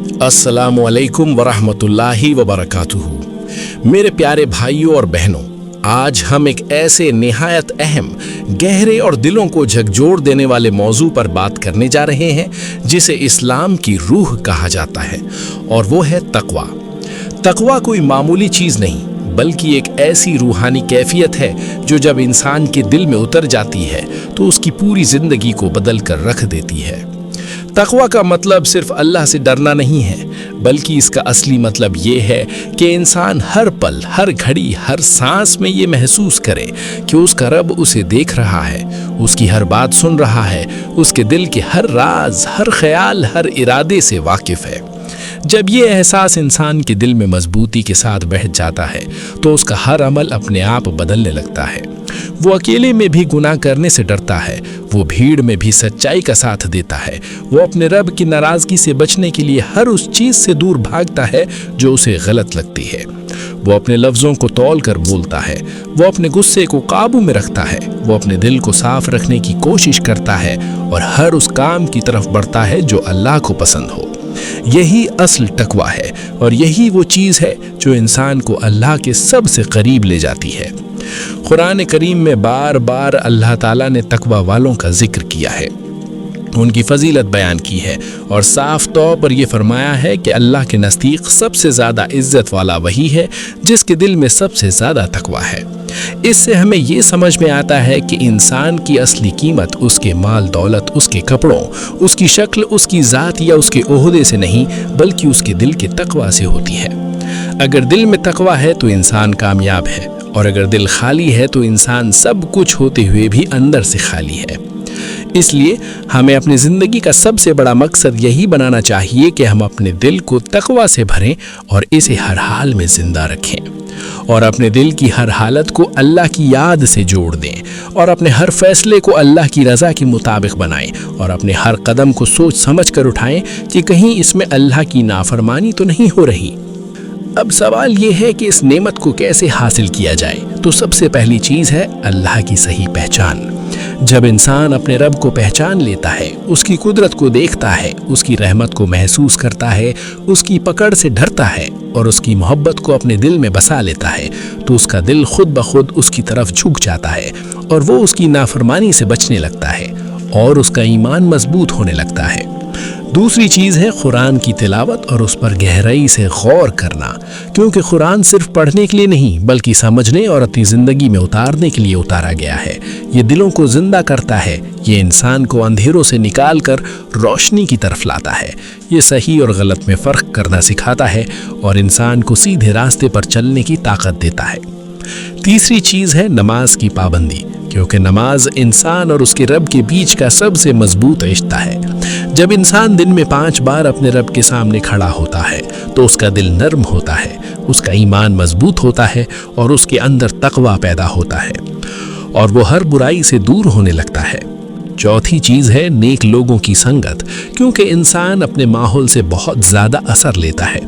अस्सलामु अलैकुम वरहमतुल्लाहि वबरकातुहू। मेरे प्यारे भाइयों और बहनों, आज हम एक ऐसे निहायत अहम, गहरे और दिलों को झकझोर देने वाले मौजू पर बात करने जा रहे हैं जिसे इस्लाम की रूह कहा जाता है, और वो है तकवा। तकवा कोई मामूली चीज़ नहीं बल्कि एक ऐसी रूहानी कैफियत है जो जब इंसान के दिल में उतर जाती है तो उसकी पूरी जिंदगी को बदल कर रख देती है। तकवा का मतलब सिर्फ अल्लाह से डरना नहीं है, बल्कि इसका असली मतलब ये है कि इंसान हर पल, हर घड़ी, हर सांस में ये महसूस करे कि उसका रब उसे देख रहा है, उसकी हर बात सुन रहा है, उसके दिल के हर राज, हर ख्याल, हर इरादे से वाकिफ है। जब ये एहसास इंसान के दिल में मजबूती के साथ बैठ जाता है तो उसका हर अमल अपने आप बदलने लगता है। वो अकेले में भी गुनाह करने से डरता है, वो भीड़ में भी सच्चाई का साथ देता है, वो अपने रब की नाराज़गी से बचने के लिए हर उस चीज़ से दूर भागता है जो उसे गलत लगती है। वो अपने लफ्ज़ों को तौल कर बोलता है, वो अपने गुस्से को काबू में रखता है, वो अपने दिल को साफ रखने की कोशिश करता है और हर उस काम की तरफ बढ़ता है जो अल्लाह को पसंद हो। यही असल तकवा है और यही वो चीज़ है जो इंसान को अल्लाह के सबसे करीब ले जाती है। कुरान करीम में बार बार अल्लाह ताला ने तकवा वालों का जिक्र किया है, उनकी फजीलत बयान की है और साफ तौर पर यह फरमाया है कि अल्लाह के नज़दीक सबसे ज़्यादा इज्जत वाला वही है जिसके दिल में सबसे ज़्यादा तकवा है। इससे हमें ये समझ में आता है कि इंसान की असली कीमत उसके माल दौलत, उसके कपड़ों, उसकी शक्ल, उसकी ज़ात या उसके ओहदे से नहीं बल्कि उसके दिल के तकवा से होती है। अगर दिल में तकवा है तो इंसान कामयाब है, और अगर दिल खाली है तो इंसान सब कुछ होते हुए भी अंदर से खाली है। इसलिए हमें अपनी ज़िंदगी का सबसे बड़ा मकसद यही बनाना चाहिए कि हम अपने दिल को तकवा से भरें और इसे हर हाल में ज़िंदा रखें, और अपने दिल की हर हालत को अल्लाह की याद से जोड़ दें, और अपने हर फैसले को अल्लाह की रज़ा के मुताबिक बनाएं, और अपने हर कदम को सोच समझ कर उठाएं कि कहीं इसमें अल्लाह की नाफरमानी तो नहीं हो रही। अब सवाल ये है कि इस नेमत को कैसे हासिल किया जाए। तो सबसे पहली चीज़ है अल्लाह की सही पहचान। जब इंसान अपने रब को पहचान लेता है, उसकी कुदरत को देखता है, उसकी रहमत को महसूस करता है, उसकी पकड़ से डरता है और उसकी मोहब्बत को अपने दिल में बसा लेता है, तो उसका दिल खुद ब खुद उसकी तरफ झुक जाता है और वो उसकी नाफरमानी से बचने लगता है और उसका ईमान मजबूत होने लगता है। दूसरी चीज़ है कुरान की तिलावत और उस पर गहराई से गौर करना, क्योंकि कुरान सिर्फ पढ़ने के लिए नहीं बल्कि समझने और अपनी ज़िंदगी में उतारने के लिए उतारा गया है। ये दिलों को जिंदा करता है, ये इंसान को अंधेरों से निकाल कर रोशनी की तरफ लाता है, ये सही और गलत में फ़र्क करना सिखाता है और इंसान को सीधे रास्ते पर चलने की ताकत देता है। तीसरी चीज़ है नमाज की पाबंदी, क्योंकि नमाज इंसान और उसके रब के बीच का सबसे मजबूत रिश्ता है। जब इंसान दिन में 5 बार अपने रब के सामने खड़ा होता है तो उसका दिल नर्म होता है, उसका ईमान मजबूत होता है और उसके अंदर तकवा पैदा होता है और वो हर बुराई से दूर होने लगता है। चौथी चीज़ है नेक लोगों की संगत, क्योंकि इंसान अपने माहौल से बहुत ज़्यादा असर लेता है।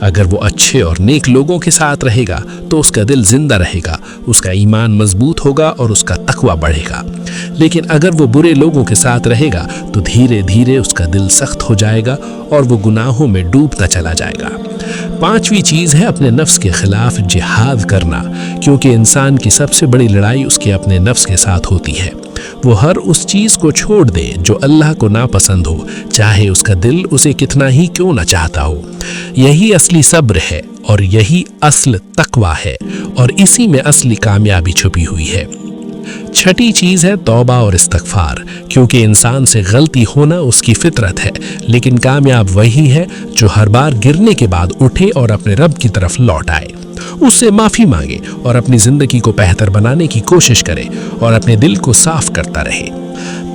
अगर वो अच्छे और नेक लोगों के साथ रहेगा तो उसका दिल जिंदा रहेगा, उसका ईमान मजबूत होगा और उसका तकवा बढ़ेगा। लेकिन अगर वो बुरे लोगों के साथ रहेगा तो धीरे धीरे उसका दिल सख्त हो जाएगा और वो गुनाहों में डूबता चला जाएगा। पांचवी चीज़ है अपने नफ्स के खिलाफ जिहाद करना, क्योंकि इंसान की सबसे बड़ी लड़ाई उसके अपने नफ्स के साथ होती है। वो हर उस चीज़ को छोड़ दे जो अल्लाह को नापसंद हो, चाहे उसका दिल उसे कितना ही क्यों ना चाहता हो। यही असली सब्र है और यही असल तकवा है और इसी में असली कामयाबी छुपी हुई है। छठी चीज़ है तौबा और इस्तगफार, क्योंकि इंसान से गलती होना उसकी फितरत है, लेकिन कामयाब वही है जो हर बार गिरने के बाद उठे और अपने रब की तरफ लौट आए, उससे माफ़ी मांगे और अपनी ज़िंदगी को बेहतर बनाने की कोशिश करे और अपने दिल को साफ करता रहे।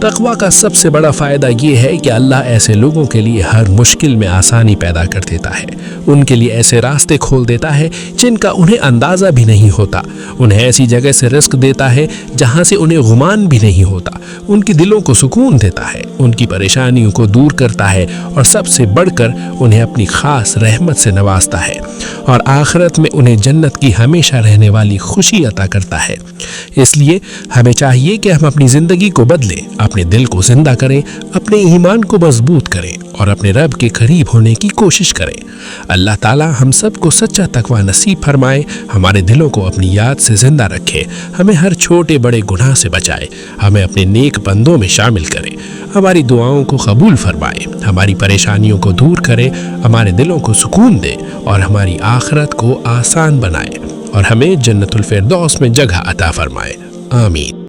तकवा का सबसे बड़ा फ़ायदा ये है कि अल्लाह ऐसे लोगों के लिए हर मुश्किल में आसानी पैदा कर देता है, उनके लिए ऐसे रास्ते खोल देता है जिनका उन्हें अंदाज़ा भी नहीं होता, उन्हें ऐसी जगह से रिस्क देता है जहाँ से उन्हें गुमान भी नहीं होता, उनके दिलों को सुकून देता है, उनकी परेशानियों को दूर करता है और सबसे बढ़कर उन्हें अपनी ख़ास रहमत से नवाजता है और आखिरत में उन्हें जन्नत की हमेशा रहने वाली खुशी अता करता है। इसलिए हमें चाहिए कि हम अपनी ज़िंदगी को बदलें, اپنے دل کو زندہ کریں، اپنے ایمان کو مضبوط کریں اور اپنے رب کے قریب ہونے کی کوشش کریں۔ اللہ تعالی ہم سب کو سچا تقوی نصیب فرمائے، ہمارے دلوں کو اپنی یاد سے زندہ رکھے، ہمیں ہر چھوٹے بڑے گناہ سے بچائے، ہمیں اپنے نیک بندوں میں شامل کرے، ہماری دعاؤں کو قبول فرمائے، ہماری پریشانیوں کو دور کرے، ہمارے دلوں کو سکون دے اور ہماری آخرت کو آسان بنائے اور ہمیں جنت الفردوس میں جگہ عطا فرمائے۔ آمین۔